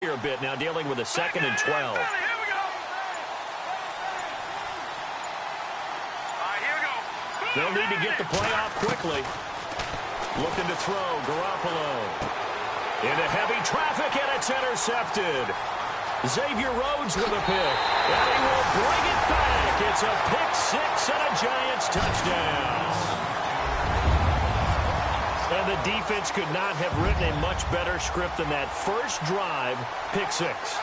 here a bit now, dealing with a 2nd and 12. They'll need to get the play off quickly. Looking to throw, Garoppolo. Into heavy traffic, and it's intercepted. Xavier Rhodes with a pick. And he will bring it back. It's a pick six and a Giants touchdown. And the defense could not have written a much better script than that first drive, pick six.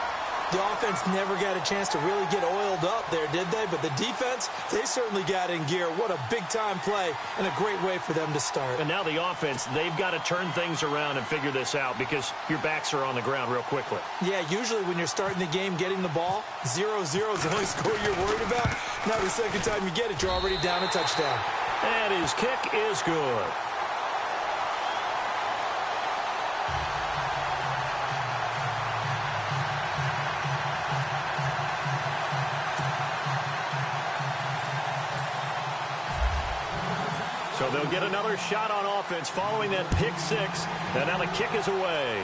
The offense never got a chance to really get oiled up there, did they? But the defense, they certainly got in gear. What a big-time play and a great way for them to start. And now the offense, they've got to turn things around and figure this out because your backs are on the ground real quickly. Yeah, usually when you're starting the game, getting the ball, 0-0 is the only score you're worried about. Now the second time you get it, you're already down a touchdown. And his kick is good. So they'll get another shot on offense following that pick six. And now the kick is away.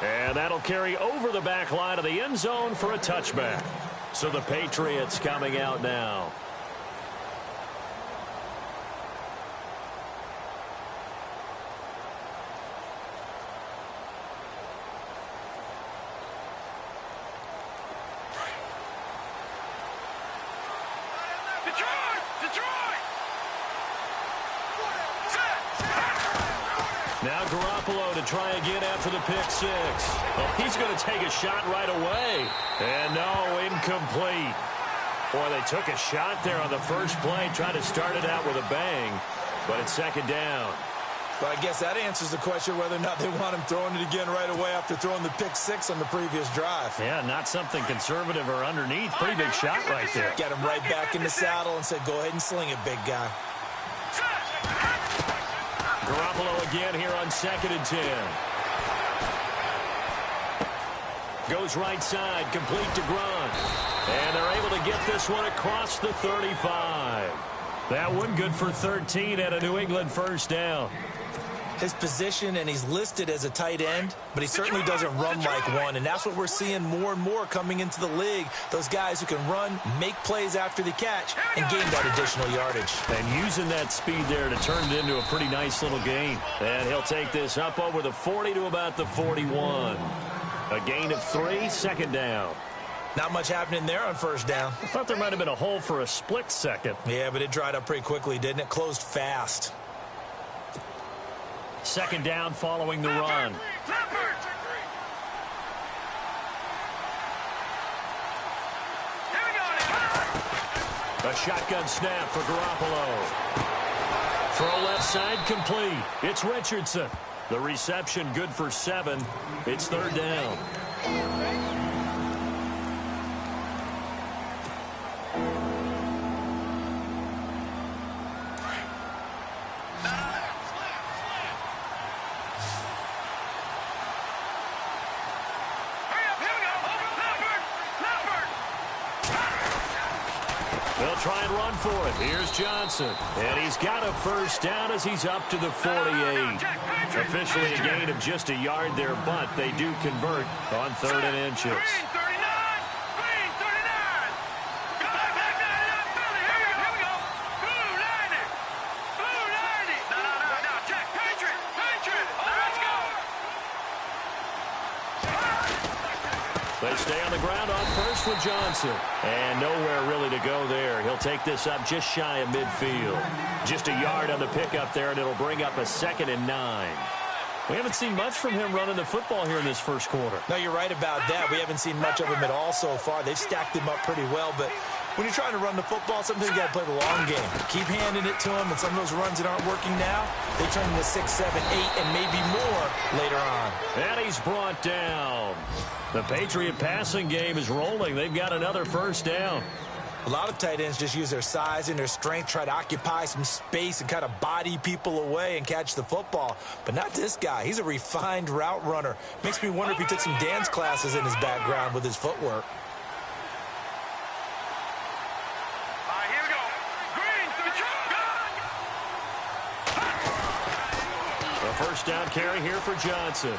And that'll carry over the back line of the end zone for a touchback. So the Patriots coming out now. Now Garoppolo to try again after the pick six. Oh, he's going to take a shot right away. And no, incomplete. Boy, they took a shot there on the first play, tried to start it out with a bang, but it's second down. Well, I guess that answers the question whether or not they want him throwing it again right away after throwing the pick six on the previous drive. Yeah, not something conservative or underneath. Pretty big shot right there. Get him right back in the saddle and said, go ahead and sling it, big guy. Garoppolo again here on 2nd and 10. Goes right side, complete to Grunt. And they're able to get this one across the 35. That one good for 13 at a New England first down. His position, and he's listed as a tight end, but he certainly doesn't run like one, and that's what we're seeing more and more coming into the league. Those guys who can run, make plays after the catch, and gain that additional yardage. And using that speed there to turn it into a pretty nice little gain. And he'll take this up over the 40 to about the 41. A gain of 3, second down. Not much happening there on first down. I thought there might have been a hole for a split second. Yeah, but it dried up pretty quickly, didn't it? Closed fast. Second down following the run. A shotgun snap for Garoppolo. Throw left side complete. It's Richardson. The reception good for 7. It's third down. They'll try and run for it. Here's Johnson. And he's got a first down as he's up to the 48. Officially a gain of just a yard there, but they do convert on 3rd and inches. They stay on the ground on first with Johnson. And nowhere really to go there. He'll take this up just shy of midfield. Just a yard on the pickup there, and it'll bring up a 2nd and 9. We haven't seen much from him running the football here in this first quarter. No, you're right about that. We haven't seen much of him at all so far. They've stacked him up pretty well, but when you're trying to run the football, sometimes you got to play the long game. Keep handing it to him, and some of those runs that aren't working now, they turn into 6, 7, 8, and maybe more later on. And he's brought down. The Patriot passing game is rolling. They've got another first down. A lot of tight ends just use their size and their strength, try to occupy some space and kind of body people away and catch the football. But not this guy. He's a refined route runner. Makes me wonder if he took some dance classes in his background with his footwork. first down carry here for Johnson.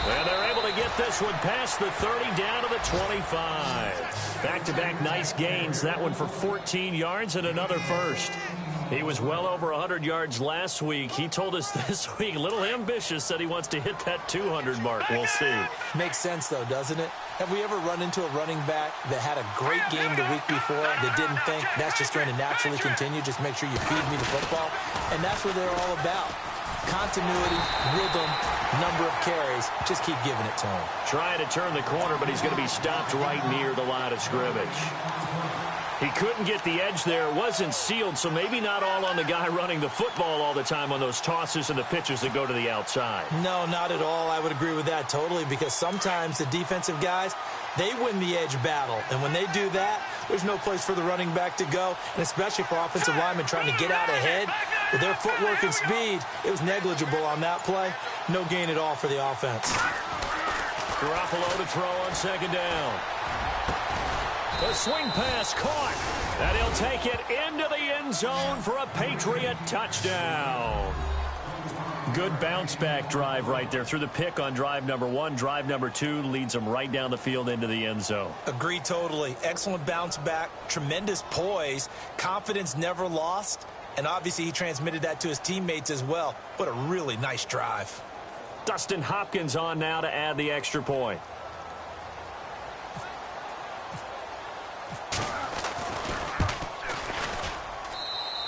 And they're able to get this one past the 30 down to the 25. Back-to-back nice gains. That one for 14 yards and another first. He was well over 100 yards last week. He told us this week, a little ambitious, said he wants to hit that 200 mark. We'll see. Makes sense, though, doesn't it? Have we ever run into a running back that had a great game the week before that didn't think that's just going to naturally continue? Just make sure you feed me the football. And that's what they're all about. Continuity, rhythm, number of carries. Just keep giving it to him. Trying to turn the corner, but he's going to be stopped right near the line of scrimmage. He couldn't get the edge there. It wasn't sealed, so maybe not all on the guy running the football all the time on those tosses and the pitches that go to the outside. No, not at all. I would agree with that totally, because sometimes the defensive guys, they win the edge battle. And when they do that, there's no place for the running back to go, and especially for offensive linemen trying to get out ahead. With their footwork and speed, it was negligible on that play. No gain at all for the offense. Garoppolo to throw on second down. The swing pass caught, and he'll take it into the end zone for a Patriot touchdown. Good bounce-back drive right there. Through the pick on drive number 1. Drive number 2 leads him right down the field into the end zone. Agree totally. Excellent bounce back, tremendous poise, confidence never lost, and obviously he transmitted that to his teammates as well. What a really nice drive. Dustin Hopkins on now to add the extra point.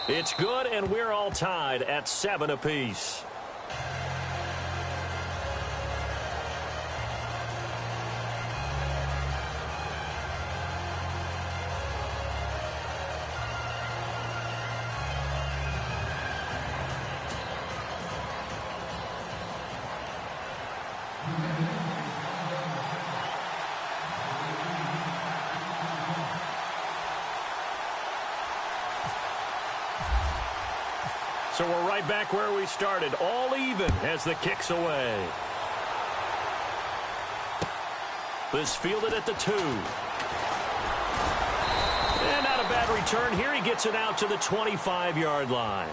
It's good, and we're all tied at 7 apiece. So we're right back where we started, all even as the kick's away. This fielded at the 2. And not a bad return here. He gets it out to the 25-yard line.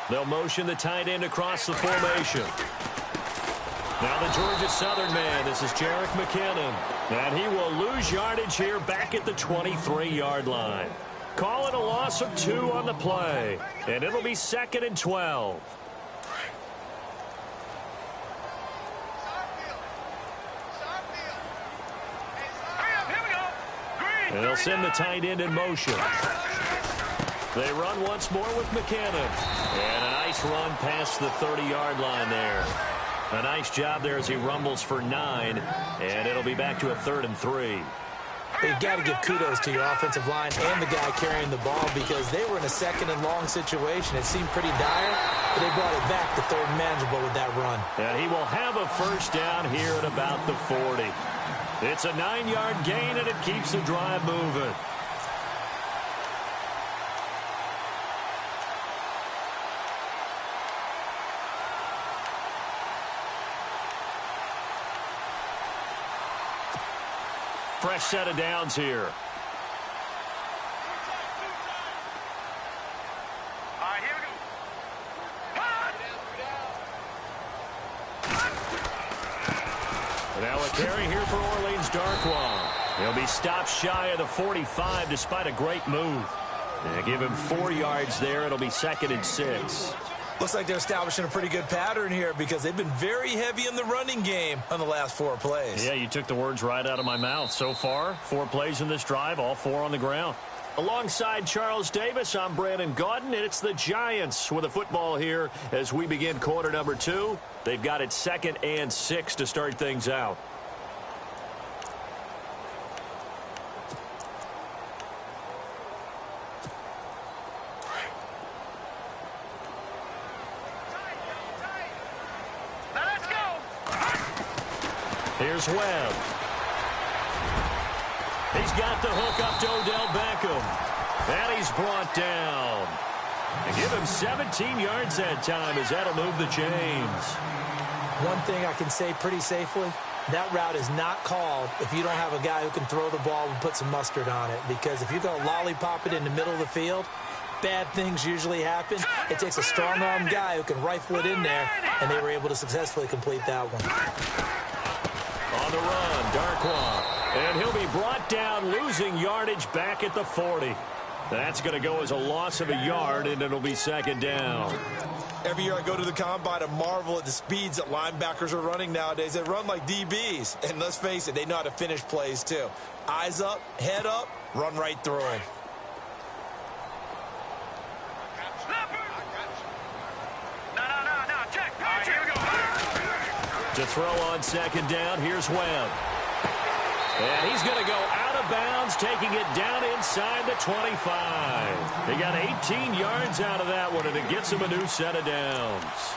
They'll motion the tight end across the formation. Now the Georgia Southern man. This is Jerick McKinnon. And he will lose yardage here back at the 23-yard line. Call it a loss of 2 on the play. And it'll be 2nd and 12. And they'll send the tight end in motion. They run once more with McKinnon. And a nice run past the 30-yard line there. A nice job there as he rumbles for 9. And it'll be back to a 3rd and 3. You've got to give kudos to your offensive line and the guy carrying the ball, because they were in a 2nd and long situation. It seemed pretty dire, but they brought it back to 3rd and manageable with that run. And he will have a first down here at about the 40. It's a 9-yard gain, and it keeps the drive moving. Fresh set of downs here. Now a carry here for Orleans Darkwa. He'll be stopped shy of the 45 despite a great move. They give him 4 yards there. It'll be 2nd and 6. Looks like they're establishing a pretty good pattern here, because they've been very heavy in the running game on the last 4 plays. Yeah, you took the words right out of my mouth. So far, 4 plays in this drive, all 4 on the ground. Alongside Charles Davis, I'm Brandon Gaudin, and it's the Giants with a football here as we begin quarter number 2. They've got it 2nd and 6 to start things out. Here's Webb. He's got the hook up to Odell Beckham. And he's brought down. And give him 17 yards that time as that'll move the chains. One thing I can say pretty safely, that route is not called if you don't have a guy who can throw the ball and put some mustard on it. Because if you're going to lollipop it in the middle of the field, bad things usually happen. It takes a strong-armed guy who can rifle it in there, and they were able to successfully complete that one. On the run, Darkwa. And he'll be brought down, losing yardage back at the 40. That's going to go as a loss of a yard, and it'll be second down. Every year I go to the combine and marvel at the speeds that linebackers are running nowadays. They run like DBs. And let's face it, they know how to finish plays too. Eyes up, head up, run right through them. To throw on second down, here's Webb. And he's going to go out of bounds, taking it down inside the 25. He got 18 yards out of that one, and it gets him a new set of downs.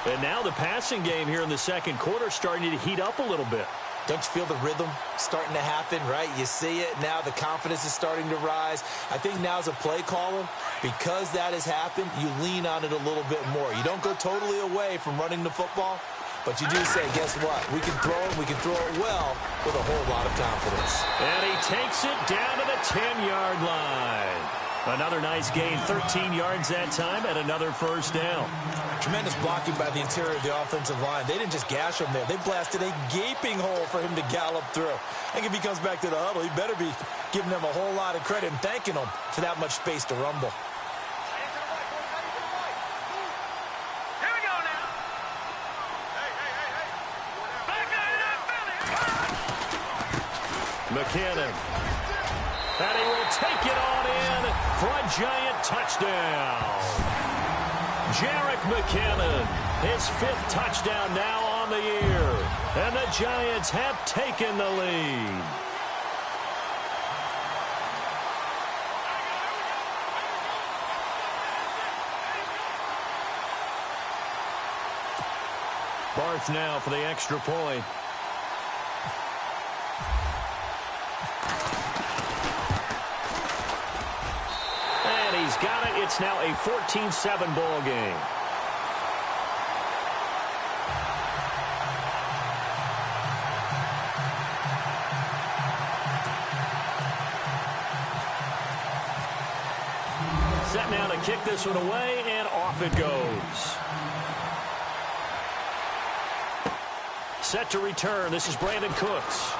And now the passing game here in the second quarter starting to heat up a little bit. Don't you feel the rhythm starting to happen, right? You see it now. The confidence is starting to rise. I think now as a play caller, because that has happened, you lean on it a little bit more. You don't go totally away from running the football, but you do say, guess what? We can throw it. We can throw it well with a whole lot of confidence. And he takes it down to the 10-yard line. Another nice gain, 13 yards that time, and another first down. Tremendous blocking by the interior of the offensive line. They didn't just gash him there. They blasted a gaping hole for him to gallop through. I think if he comes back to the huddle, he better be giving them a whole lot of credit and thanking them for that much space to rumble. McKinnon. And he will take it on in for a Giant touchdown. Jerick McKinnon, his 5th touchdown now on the year. And the Giants have taken the lead. Barth now for the extra point. He's got it. It's now a 14-7 ball game. Set now to kick this one away, and off it goes. Set to return. This is Brandon Cooks.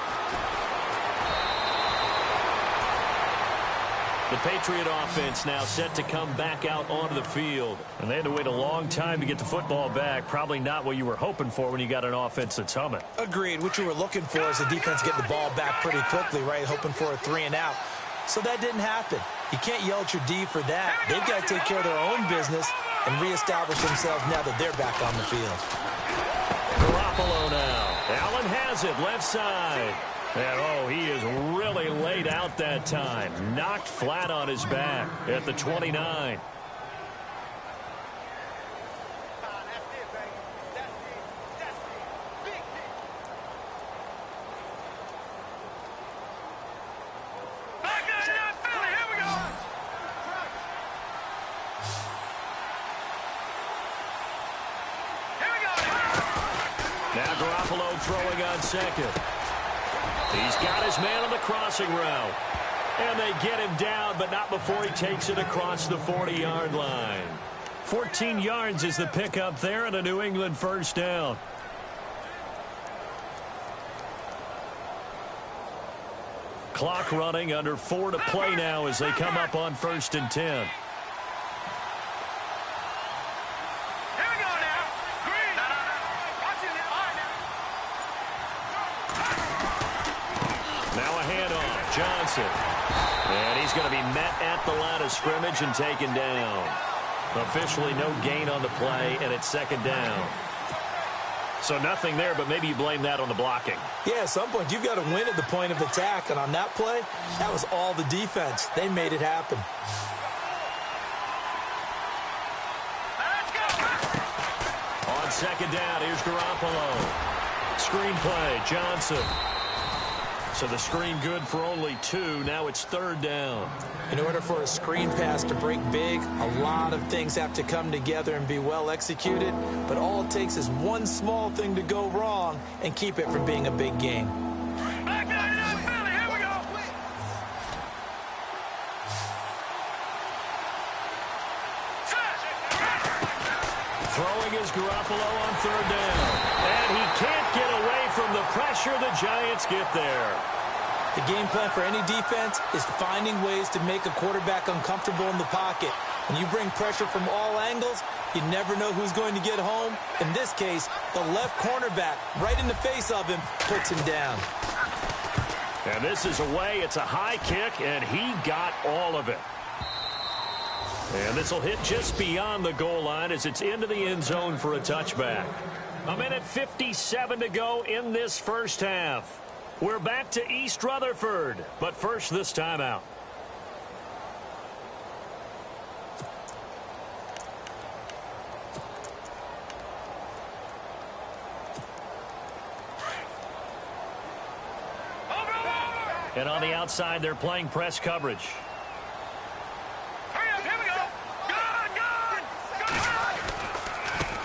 The Patriot offense now set to come back out onto the field. And they had to wait a long time to get the football back. Probably not what you were hoping for when you got an offense that's humming. Agreed. What you were looking for is the defense getting the ball back pretty quickly, right? Hoping for a 3-and-out. So that didn't happen. You can't yell at your D for that. They've got to take care of their own business and reestablish themselves now that they're back on the field. Garoppolo now. Allen has it, left side. And, oh, he is really laid out that time. Knocked flat on his back at the 29. Now Garoppolo throwing on second. He's got his man on the crossing route. And they get him down, but not before he takes it across the 40-yard line. 14 yards is the pickup there, and a New England first down. Clock running, under 4 to play now as they come up on 1st and 10. Johnson. And he's going to be met at the line of scrimmage and taken down. Officially no gain on the play, and it's second down. So nothing there, but maybe you blame that on the blocking. Yeah, at some point, you've got to win at the point of attack. And on that play, that was all the defense. They made it happen. On second down, here's Garoppolo. screen play. Johnson. So the screen good for only 2. Now it's 3rd down. In order for a screen pass to break big, a lot of things have to come together and be well executed. But all it takes is one small thing to go wrong and keep it from being a big game. Throwing is Garoppolo on 3rd down. And he can't get away from the pressure. The Giants get there. The game plan for any defense is finding ways to make a quarterback uncomfortable in the pocket. When you bring pressure from all angles, you never know who's going to get home. In this case, the left cornerback, right in the face of him, puts him down. And this is away. It's a high kick, and he got all of it. And this will hit just beyond the goal line as it's into the end zone for a touchback. 1:57 to go in this first half. We're back to East Rutherford, but first this timeout. And on the outside, they're playing press coverage.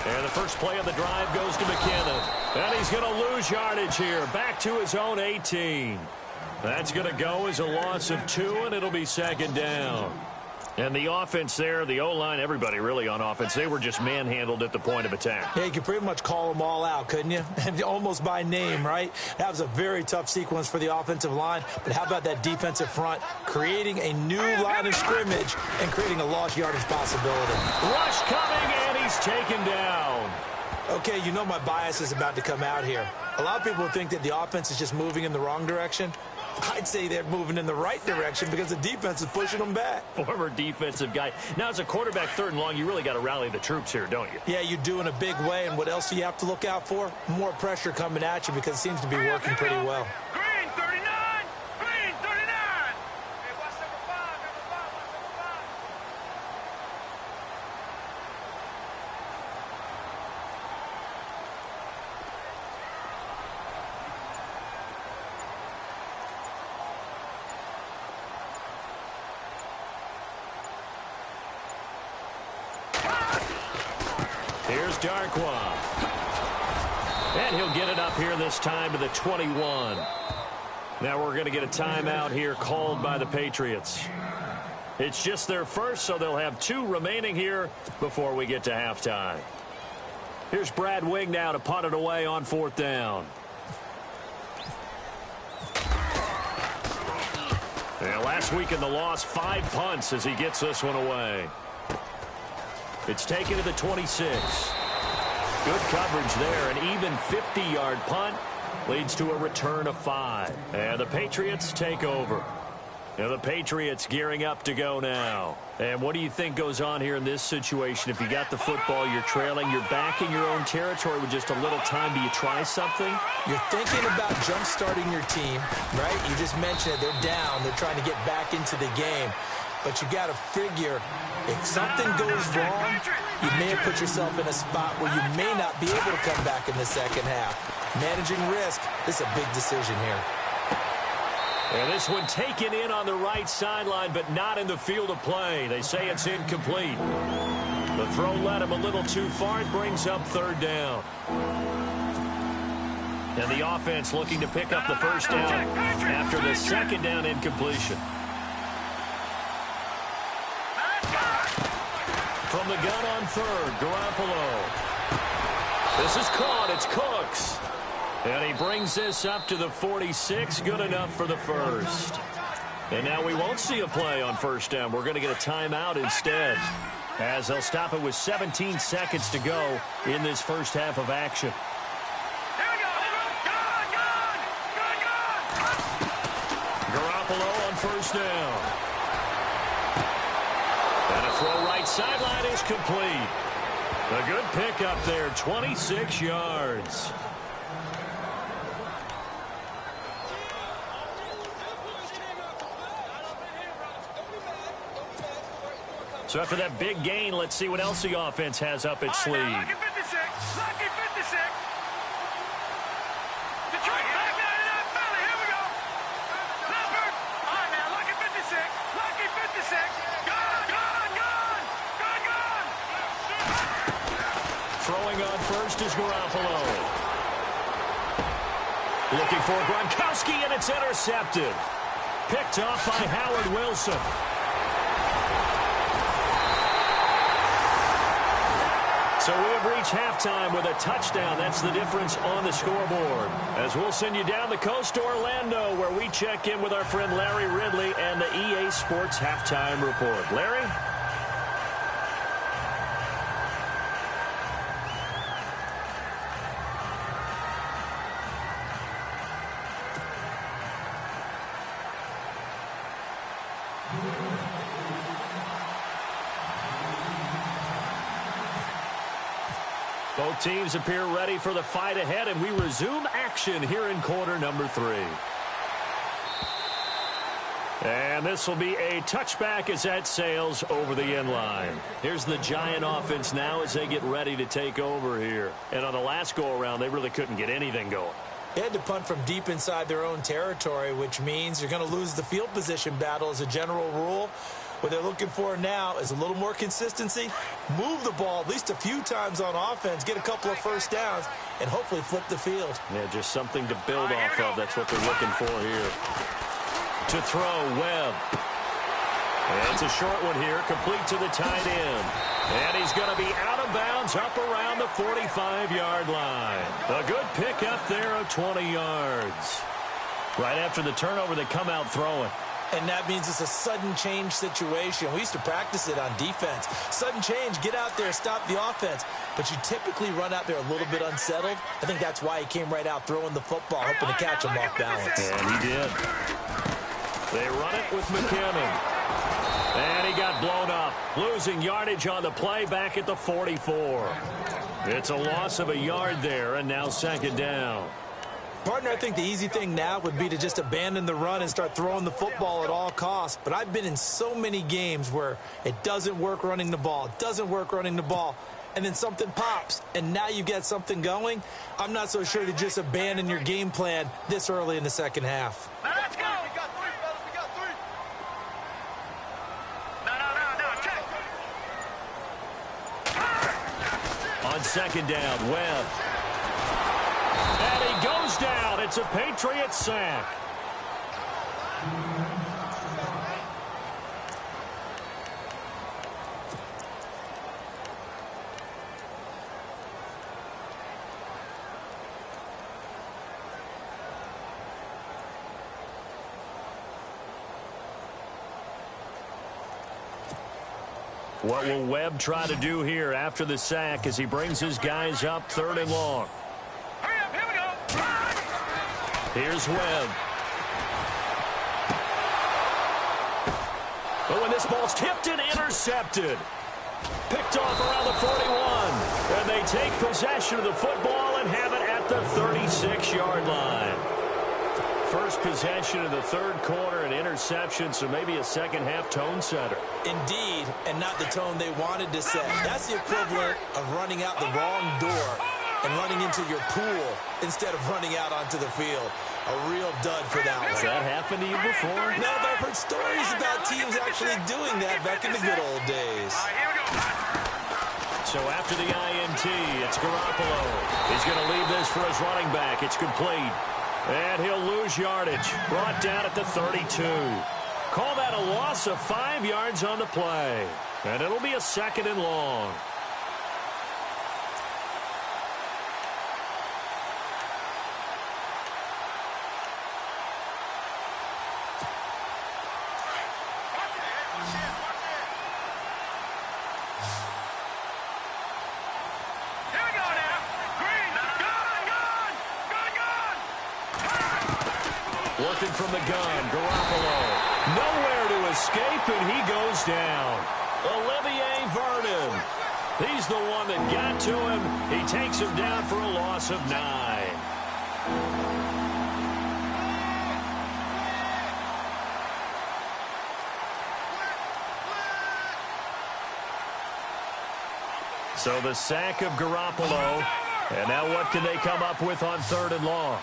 And the first play of the drive goes to McKinnon. And he's going to lose yardage here. Back to his own 18. That's going to go as a loss of 2, and it'll be 2nd down. And the offense there, the O-line, everybody really on offense, they were just manhandled at the point of attack. Yeah, you could pretty much call them all out, couldn't you? Almost by name, right? That was a very tough sequence for the offensive line. But how about that defensive front creating a new line of scrimmage and creating a lost yardage possibility? Rush coming, and he's taken down. Okay, you know my bias is about to come out here. A lot of people think that the offense is just moving in the wrong direction. I'd say they're moving in the right direction because the defense is pushing them back. Former defensive guy. Now, as a quarterback 3rd and long, you really got to rally the troops here, don't you? Yeah, you do in a big way. And what else do you have to look out for? More pressure coming at you because it seems to be working pretty well. Green 39! Green 39! Hey, watch number 5, number 5, watch number 5. Here's Darkwa. And he'll get it up here this time to the 21. Now we're going to get a timeout here called by the Patriots. It's just their first, so they'll have 2 remaining here before we get to halftime. Here's Brad Wing now to punt it away on 4th down. And last week in the loss, 5 punts as he gets this one away. It's taken to the 26. Good coverage there. An even 50-yard punt leads to a return of 5. And the Patriots take over. And the Patriots gearing up to go now. And what do you think goes on here in this situation? If you got the football, you're trailing, you're back in your own territory with just a little time. Do you try something? You're thinking about jump-starting your team, right? You just mentioned it. They're down. They're trying to get back into the game. But you got to figure, if something goes wrong, you may have put yourself in a spot where you may not be able to come back in the second half. Managing risk is a big decision here. And this one taken in on the right sideline, but not in the field of play. They say it's incomplete. The throw led him a little too far. It brings up 3rd down. And the offense looking to pick up the first down after the 2nd down incompletion. From the gun on 3rd, Garoppolo. This is caught. It's Cooks. And he brings this up to the 46. Good enough for the first. And now we won't see a play on 1st down. We're going to get a timeout instead, as they'll stop it with 17 seconds to go in this first half of action. Garoppolo on 1st down. And a throw right sideline is complete. A good pickup there, 26 yards. So after that big gain, let's see what else the offense has up its sleeve. Lucky 56. Lucky 56. Next is Garoppolo. Looking for Gronkowski, and it's intercepted. Picked off by Howard Wilson. So we have reached halftime with a touchdown. That's the difference on the scoreboard. As we'll send you down the coast to Orlando, where we check in with our friend Larry Ridley and the EA Sports Halftime Report. Larry? Both teams appear ready for the fight ahead, and we resume action here in quarter number 3. And this will be a touchback as that sails over the end line. Here's the Giant offense now as they get ready to take over here. And on the last go-around, they really couldn't get anything going. They had to punt from deep inside their own territory, which means you're going to lose the field position battle as a general rule. What they're looking for now is a little more consistency, move the ball at least a few times on offense, get a couple of first downs, and hopefully flip the field. Yeah, just something to build off of. That's what they're looking for here. To throw, Webb. And it's a short one here, complete to the tight end. And he's going to be out of bounds up around the 45-yard line. A good pickup there of 20 yards. Right after the turnover, they come out throwing. And that means it's a sudden change situation. We used to practice it on defense. Sudden change, get out there, stop the offense. But you typically run out there a little bit unsettled. I think that's why he came right out throwing the football, hoping to catch him off balance. And he did. They run it with McKinnon. And he got blown up, losing yardage on the play back at the 44. It's a loss of a yard there, and now second down. Partner, I think the easy thing now would be to just abandon the run and start throwing the football at all costs. But I've been in so many games where it doesn't work running the ball, and then something pops, and now you get something going. I'm not so sure to just abandon your game plan this early in the second half. Now let's go. We got 3, fellas. We got 3. No, check. On second down, Webb. And he goes down. It's a Patriot sack. What will Webb try to do here after the sack as he brings his guys up 3rd and long? Hurry up. Here we go. Here's Webb. But when this ball's tipped and intercepted. Picked off around the 41. And they take possession of the football and have it at the 36-yard line. First possession of the 3rd quarter, an interception, so maybe a second-half tone setter. Indeed, and not the tone they wanted to set. That's the equivalent of running out the wrong door and running into your pool instead of running out onto the field. A real dud for that one. Has that happened to you before? No, but I've heard stories about teams actually doing that back in the good old days. Here we go. So after the INT, it's Garoppolo. He's going to leave this for his running back. It's complete. And he'll lose yardage. Brought down at the 32. Call that a loss of 5 yards on the play. And it'll be a 2nd and long. Working from the gun, Garoppolo. Nowhere to escape, and he goes down. Olivier Vernon. He's the one that got to him. He takes him down for a loss of 9. So the sack of Garoppolo. And now what can they come up with on 3rd and long?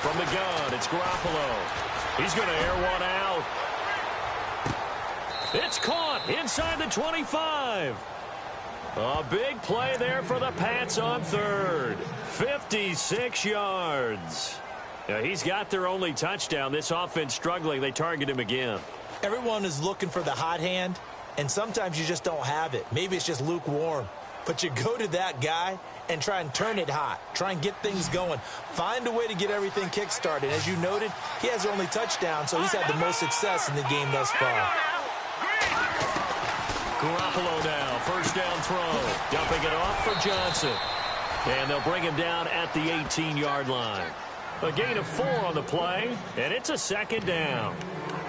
From the gun, it's Garoppolo. He's going to air one out. It's caught inside the 25. A big play there for the Pats on third. 56 yards. Now, he's got their only touchdown. This offense struggling. They target him again. Everyone is looking for the hot hand, and sometimes you just don't have it. Maybe it's just lukewarm. But you go to that guy and try and turn it hot. Try and get things going. Find a way to get everything kick-started. As you noted, he has their only touchdown, so he's had the most success in the game thus far. Garoppolo now, first down throw. Dumping it off for Johnson. And they'll bring him down at the 18-yard line. A gain of 4 on the play, and it's a second down.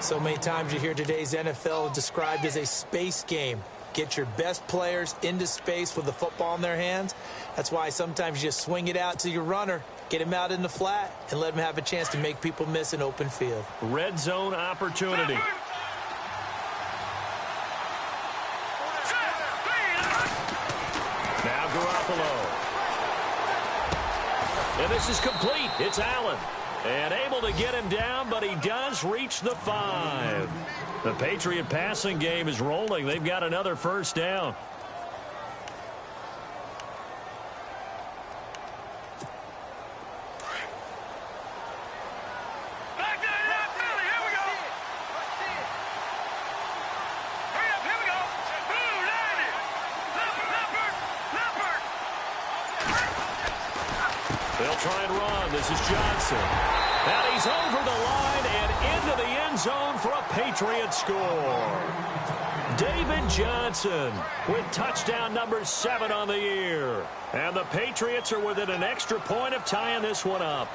So many times you hear today's NFL described as a space game. Get your best players into space with the football in their hands. That's why sometimes you just swing it out to your runner, get him out in the flat, and let him have a chance to make people miss an open field. Red zone opportunity. Now Garoppolo. And this is complete. It's Allen. And able to get him down, but he does reach the 5. The Patriot passing game is rolling. They've got another first down. They'll try and run. This is Johnson. And he's over the line and into the end zone for a Patriot score. David Johnson with touchdown number 7 on the year. And the Patriots are within an extra point of tying this one up.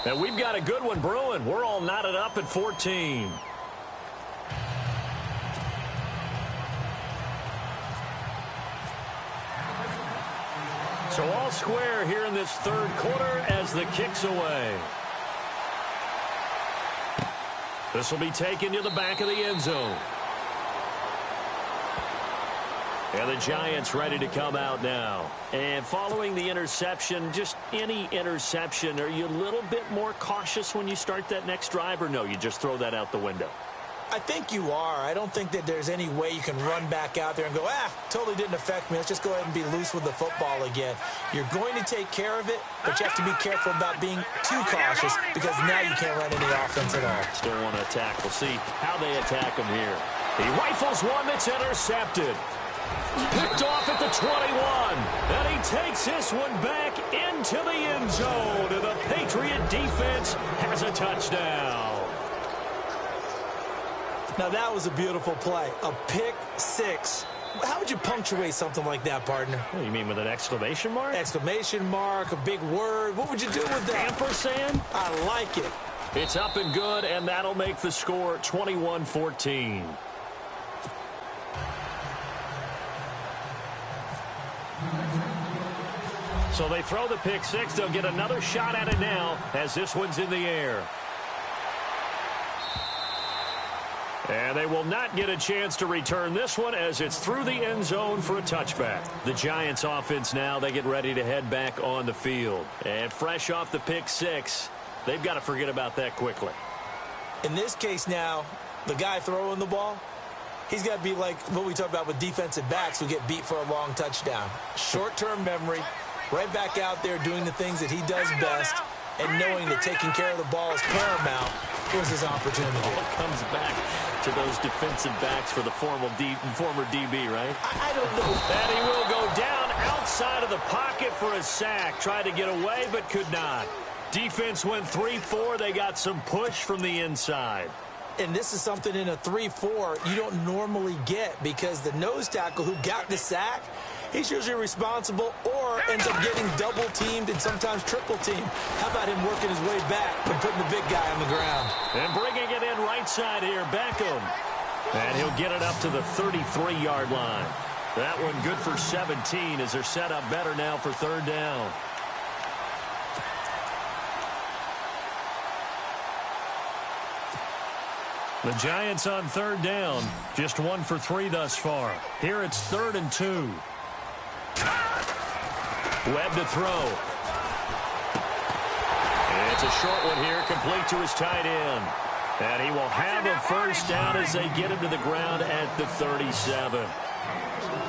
And we've got a good one brewing. We're all knotted up at 14. So all square here in this third quarter as the kick's away. This will be taken to the back of the end zone. And the Giants ready to come out now. And following the interception, just any interception, are you a little bit more cautious when you start that next drive, or no, you just throw that out the window? I think you are. I don't think that there's any way you can run back out there and go, totally didn't affect me. Let's just go ahead and be loose with the football again. You're going to take care of it, but you have to be careful about being too cautious because now you can't run any offense at all. Still want to attack. We'll see how they attack him here. He rifles one that's intercepted. Picked off at the 21. And he takes this one back into the end zone. And the Patriot defense has a touchdown. Now, that was a beautiful play. A pick 6. How would you punctuate something like that, partner? What, you mean with an exclamation mark? Exclamation mark, a big word. What would you do with that? Ampersand? I like it. It's up and good, and that'll make the score 21-14. So they throw the pick 6. They'll get another shot at it now as this one's in the air. And they will not get a chance to return this one as it's through the end zone for a touchback. The Giants offense now, they get ready to head back on the field. And fresh off the pick 6, they've got to forget about that quickly. In this case now, the guy throwing the ball, he's got to be like what we talk about with defensive backs who get beat for a long touchdown. Short-term memory, right back out there doing the things that he does best, and knowing that taking care of the ball is paramount. Here's his opportunity. It comes back to those defensive backs for the former DB, right? I don't know. And he will go down outside of the pocket for a sack. Tried to get away, but could not. Defense went 3-4. They got some push from the inside. And this is something in a 3-4 you don't normally get because the nose tackle who got the sack, he's usually responsible or ends up getting double-teamed and sometimes triple-teamed. How about him working his way back and putting the big guy on the ground? And bringing it in right side here, Beckham. And he'll get it up to the 33-yard line. That one good for 17 as they're set up better now for third down. The Giants on third down, just 1 for 3 thus far. Here it's 3rd and 2. Webb to throw. It's It's a short one here, complete to his tight end. And he will have a first down as they get him to the ground at the 37.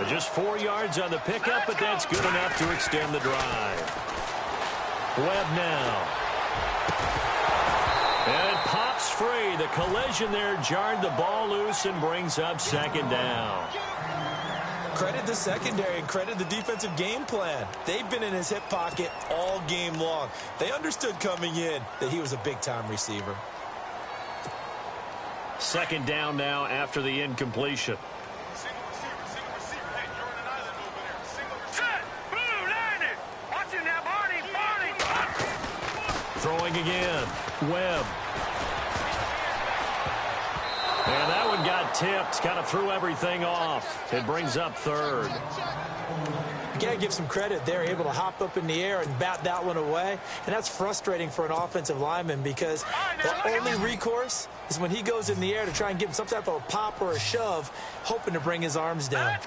Just 4 yards on the pickup, but that's good enough to extend the drive. Webb now. And it pops free. The collision there jarred the ball loose and brings up second down. Credit the secondary and credit the defensive game plan. They've been in his hip pocket all game long. They understood coming in that he was a big-time receiver. Second down now after the incompletion. Throwing again. Webb. And that one got tipped. Kind of threw everything off. It brings up third. You got to give some credit. They're able to hop up in the air and bat that one away. And that's frustrating for an offensive lineman because the only recourse is when he goes in the air to try and give some type of a pop or a shove, hoping to bring his arms down.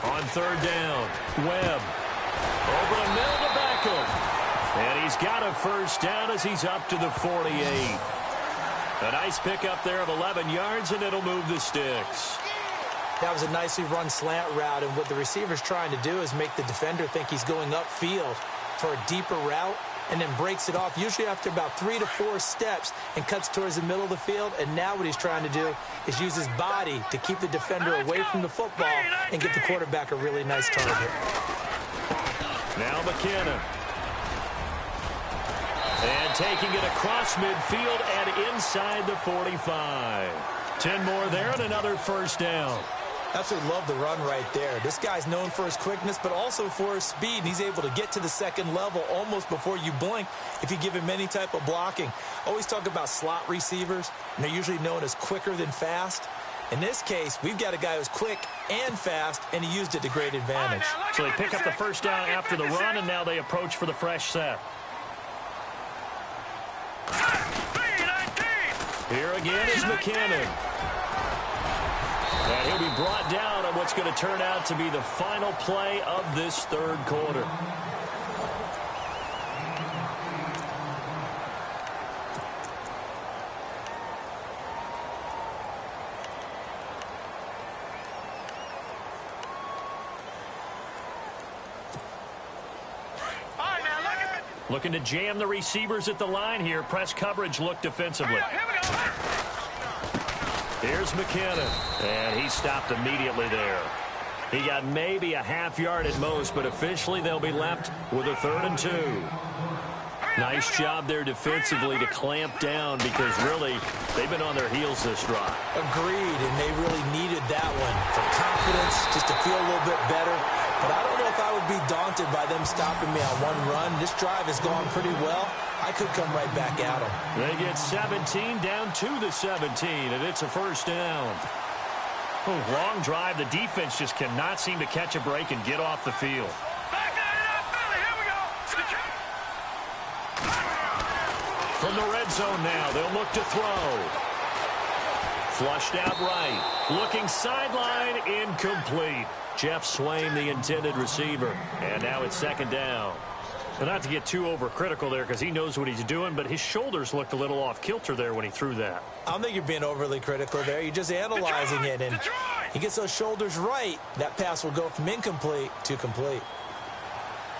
On third down, Webb. Over the middle to Beckham. And he's got a first down as he's up to the 48. A nice pickup there of 11 yards, and it'll move the sticks. That was a nicely run slant route, and what the receiver's trying to do is make the defender think he's going upfield for a deeper route and then breaks it off, usually after about 3 to 4 steps, and cuts towards the middle of the field. And now what he's trying to do is use his body to keep the defender away from the football and give the quarterback a really nice target. Now McKinnon. And taking it across midfield and inside the 45. 10 more there and another first down. Absolutely love the run right there. This guy's known for his quickness, but also for his speed. He's able to get to the second level almost before you blink if you give him any type of blocking. Always talk about slot receivers, and they're usually known as quicker than fast. In this case, we've got a guy who's quick and fast, and he used it to great advantage. So they pick up the first down after the run, and now they approach for the fresh set. Here again is McKinnon. And he'll be brought down on what's going to turn out to be the final play of this third quarter. Looking to jam the receivers at the line here. Press coverage look defensively. Here's McKinnon. And he stopped immediately there. He got maybe a half yard at most, but officially they'll be left with a 3rd and 2. Nice job there defensively to clamp down because really they've been on their heels this drive. Agreed, and they really needed that one for confidence, just to feel a little bit better. But I don't know if I would be daunted by them stopping me on one run. This drive has gone pretty well. I could come right back at them. They get 17 down to the 17, and it's a first down. Long drive. The defense just cannot seem to catch a break and get off the field. From the red zone now, they'll look to throw. Flushed out right. Looking sideline, incomplete. Jeff Swain, the intended receiver. And now it's second down. Well, not to get too overcritical there because he knows what he's doing, but his shoulders looked a little off kilter there when he threw that. I don't think you're being overly critical there. You're just analyzing it, and he gets those shoulders right. That pass will go from incomplete to complete.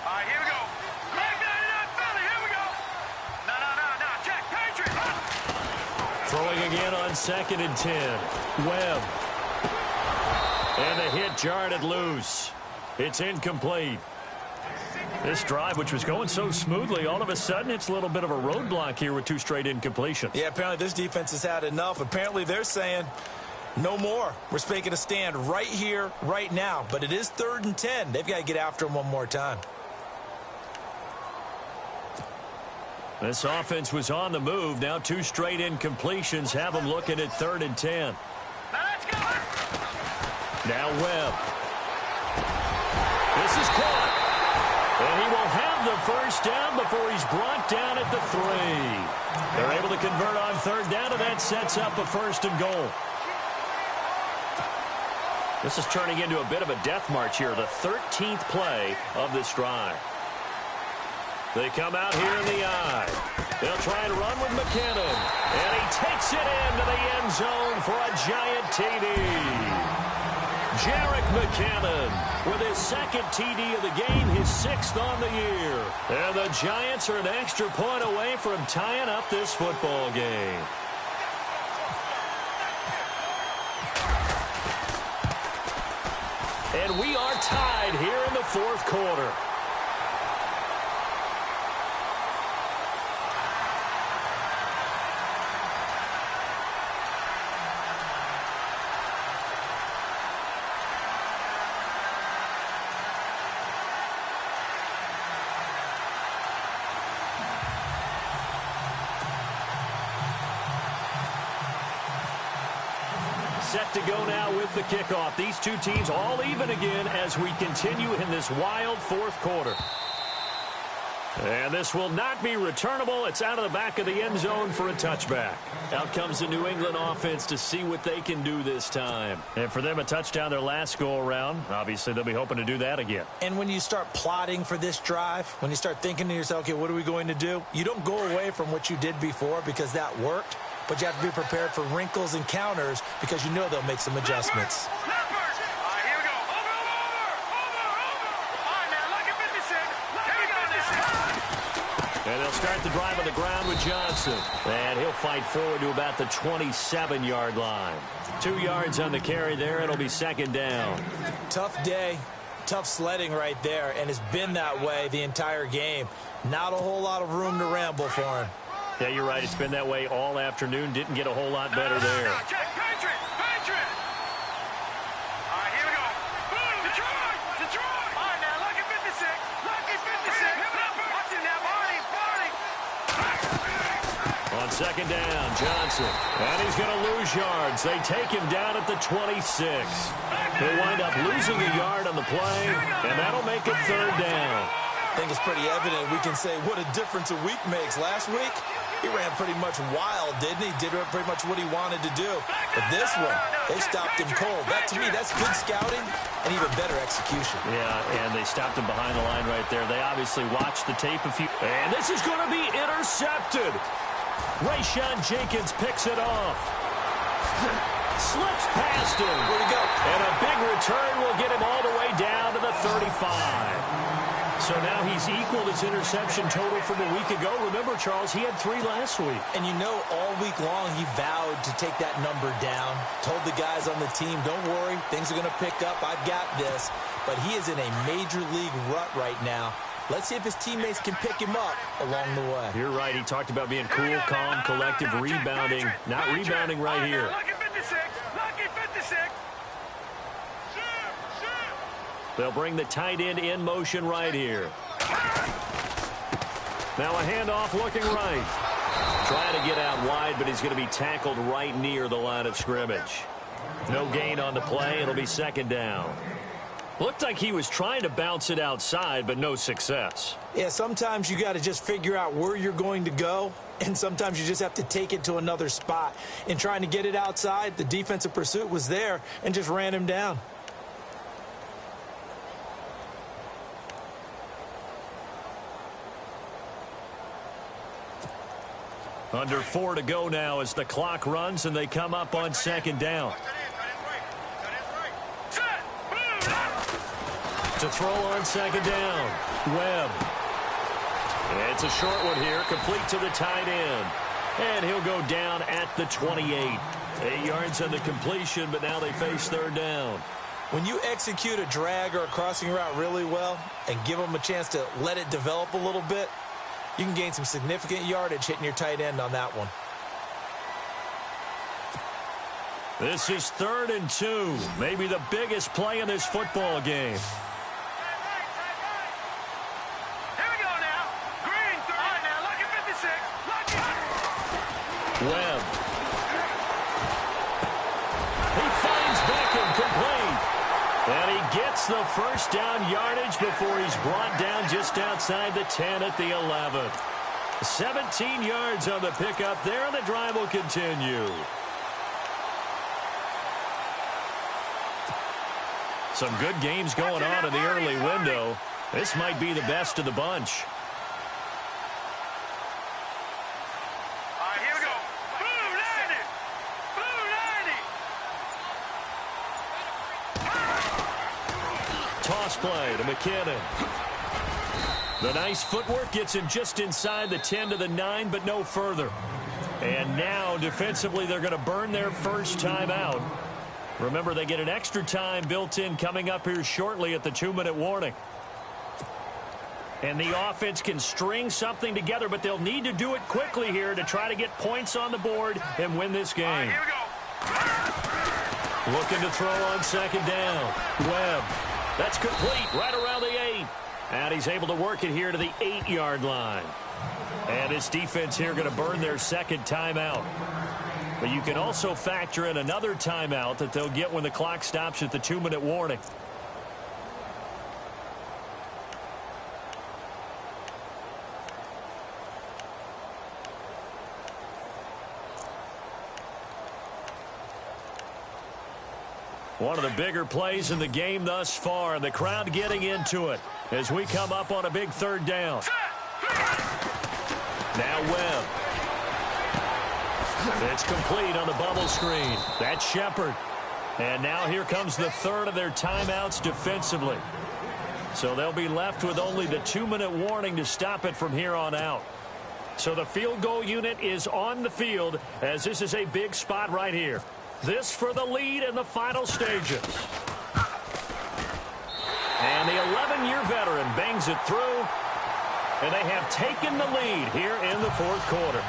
All right, here we go. Here we go. No, check, Patriot. Throwing again on 2nd and 10. Webb. And the hit jarred it loose. It's incomplete. This drive, which was going so smoothly, all of a sudden it's a little bit of a roadblock here with 2 straight incompletions. Yeah, apparently this defense has had enough. Apparently they're saying no more. We're making a stand right here, right now. But it is 3rd and 10. They've got to get after him one more time. This offense was on the move. Now 2 straight incompletions have them looking at 3rd and 10. Let's go. Now Webb. This is caught. And he will have the first down before he's brought down at the 3. They're able to convert on 3rd down, and that sets up a 1st and goal. This is turning into a bit of a death march here, the 13th play of this drive. They come out here in the eye. They'll try and run with McKinnon. And he takes it into the end zone for a giant TD. Jerick McKinnon with his second TD of the game, his 6th on the year. And the Giants are an extra point away from tying up this football game. And we are tied here in the 4th quarter. Set to go now with the kickoff. These two teams all even again as we continue in this wild 4th quarter. And this will not be returnable. It's out of the back of the end zone for a touchback. Out comes the New England offense to see what they can do this time. And for them, a touchdown their last go-around. Obviously, they'll be hoping to do that again. And when you start plotting for this drive, when you start thinking to yourself, okay, what are we going to do? You don't go away from what you did before because that worked. But you have to be prepared for wrinkles and counters because you know they'll make some adjustments. All right, here we go. Over. All right, now, lucky 56. Here we go now. And they'll start the drive on the ground with Johnson. And he'll fight forward to about the 27-yard line. 2 yards on the carry there. It'll be 2nd down. Tough day, tough sledding right there, and it's been that way the entire game. Not a whole lot of room to ramble for him. Yeah, you're right. It's been that way all afternoon. Didn't get a whole lot better there. Check, Patriot. All right, here we go. Boom, Detroit. All right, now, lucky 56. Watch it now, Barney. On 2nd down, Johnson. And he's going to lose yards. They take him down at the 26. He'll wind up losing a yard on the play, and that'll make it 3rd down. I think it's pretty evident we can say what a difference a week makes. Last week, he ran pretty much wild, didn't he? Did pretty much what he wanted to do. But this one, they stopped him cold. That, to me, that's good scouting and even better execution. Yeah, and they stopped him behind the line right there. They obviously watched the tape a few. And this is going to be intercepted. Rayshawn Jenkins picks it off. Slips past him. Where'd he go? And a big return will get him all the way down to the 35. So now he's equaled his interception total from a week ago. Remember, Charles, he had 3 last week. And you know, all week long, he vowed to take that number down. Told the guys on the team, don't worry, things are going to pick up. I've got this. But he is in a major league rut right now. Let's see if his teammates can pick him up along the way. You're right. He talked about being cool, calm, collective, rebounding. Not rebounding right here. Lucky 56. They'll bring the tight end in motion right here. Now a handoff looking right. Trying to get out wide, but he's going to be tackled right near the line of scrimmage. No gain on the play. It'll be 2nd down. Looked like he was trying to bounce it outside, but no success. Yeah, sometimes you got to just figure out where you're going to go, and sometimes you just have to take it to another spot. In trying to get it outside, the defensive pursuit was there and just ran him down. Under 4 to go now as the clock runs and they come up on 2nd down. To throw on 2nd down, Webb. It's a short one here, complete to the tight end. And he'll go down at the 28. 8 yards on the completion, but now they face 3rd down. When you execute a drag or a crossing route really well and give them a chance to let it develop a little bit, you can gain some significant yardage hitting your tight end on that one. This is 3rd and 2. Maybe the biggest play in this football game. Here we go now. Green, 3. All right, now, lucky 56. Webb. He finds Beckham complete. And he gets the 1st down yardage before he's brought down just outside the 10 at the 11. 17 yards on the pickup there, and the drive will continue. Some good games going on in the early window. This might be the best of the bunch. Cross play to McKinnon. The nice footwork gets him just inside the 10 to the 9, but no further. And now, defensively, they're going to burn their first timeout. Remember, they get an extra time built in coming up here shortly at the 2-minute warning. And the offense can string something together, but they'll need to do it quickly here to try to get points on the board and win this game. Here we go. Looking to throw on second down. Webb. That's complete right around the 8. And he's able to work it here to the 8-yard line. And this defense here going to burn their second timeout. But you can also factor in another timeout that they'll get when the clock stops at the 2-minute warning. One of the bigger plays in the game thus far, and the crowd getting into it as we come up on a big third down. Now Webb. It's complete on the bubble screen. That's Shepard. And now here comes the third of their timeouts defensively. So they'll be left with only the 2-minute warning to stop it from here on out. So the field goal unit is on the field as this is a big spot right here. This for the lead in the final stages. And the 11-year veteran bangs it through. And they have taken the lead here in the fourth quarter.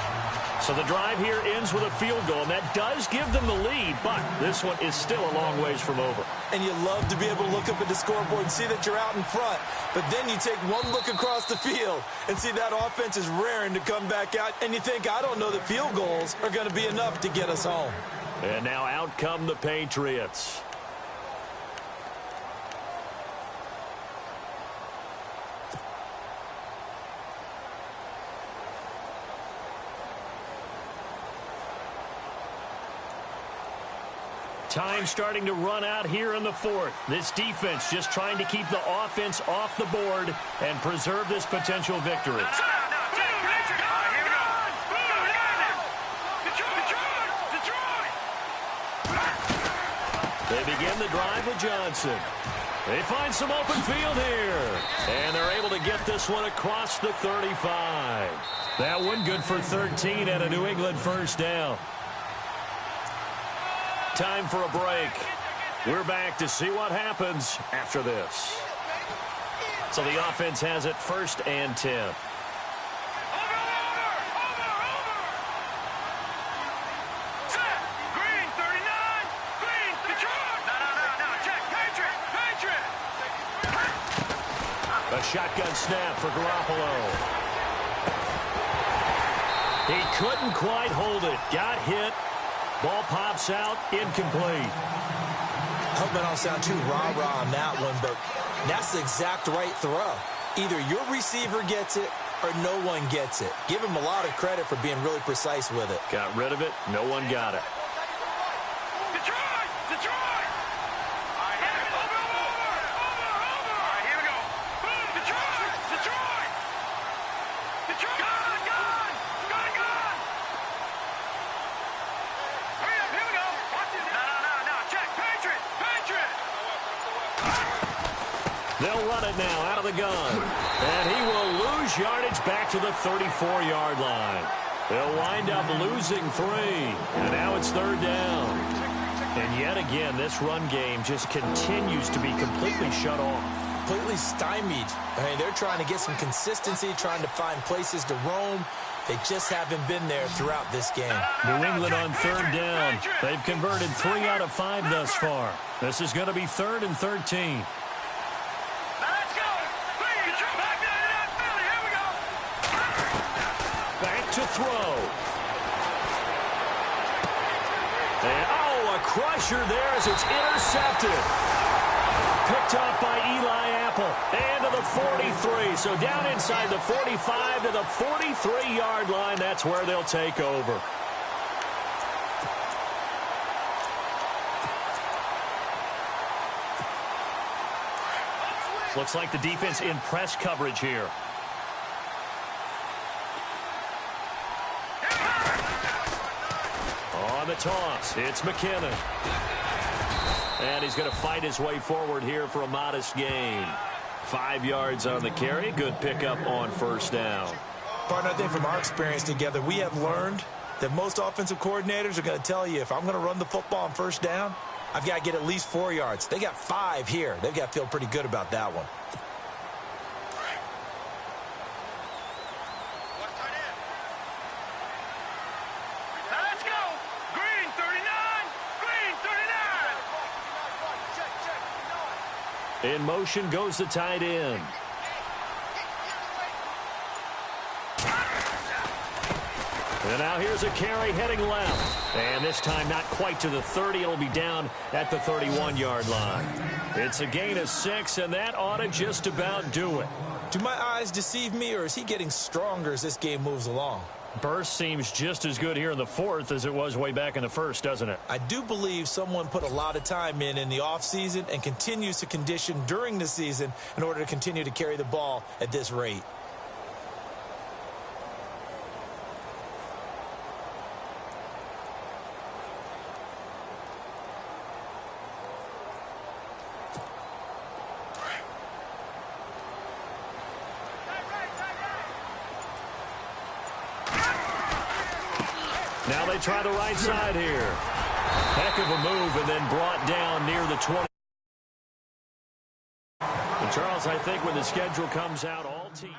So the drive here ends with a field goal, and that does give them the lead, but this one is still a long ways from over. And you love to be able to look up at the scoreboard and see that you're out in front, but then you take one look across the field and see that offense is raring to come back out, and you think, I don't know that field goals are going to be enough to get us home. And now out come the Patriots. Time starting to run out here in the fourth. This defense just trying to keep the offense off the board and preserve this potential victory. They begin the drive with Johnson. They find some open field here. And they're able to get this one across the 35. That one good for 13 and a New England first down. Time for a break. We're back to see what happens after this. So the offense has it 1st and 10. A shotgun snap for Garoppolo. He couldn't quite hold it. Got hit. Ball pops out, incomplete. I hope I don't sound too rah-rah on that one, but that's the exact right throw. Either your receiver gets it or no one gets it. Give him a lot of credit for being really precise with it. Got rid of it. No one got it. They'll run it now out of the gun. And he will lose yardage back to the 34-yard line. They'll wind up losing 3. And now it's 3rd down. And yet again, this run game just continues to be completely shut off. Completely stymied. I mean, they're trying to get some consistency, trying to find places to roam. They just haven't been there throughout this game. New England on 3rd down. They've converted 3 out of 5 thus far. This is going to be 3rd and 13. To throw. And, oh, a crusher there as it's intercepted. Picked off by Eli Apple. And to the 43. So down inside the 45 to the 43-yard line. That's where they'll take over. Looks like the defense in press coverage here. On the toss, it's McKinnon. And he's going to fight his way forward here for a modest gain. 5 yards on the carry. Good pickup on first down. Partner, I think from our experience together, we have learned that most offensive coordinators are going to tell you, if I'm going to run the football on first down, I've got to get at least 4 yards. They got 5 here. They've got to feel pretty good about that one. Now let's go. Green 39. Green 39. In motion goes the tight end. And now here's a carry heading left. And this time not quite to the 30. It'll be down at the 31-yard line. It's a gain of 6, and that ought to just about do it. Do my eyes deceive me, or is he getting stronger as this game moves along? Burst seems just as good here in the fourth as it was way back in the first, doesn't it? I do believe someone put a lot of time in the offseason and continues to condition during the season in order to continue to carry the ball at this rate. Now they try the right side here. Heck of a move, and then brought down near the 20. And Charles, I think when the schedule comes out, all teams.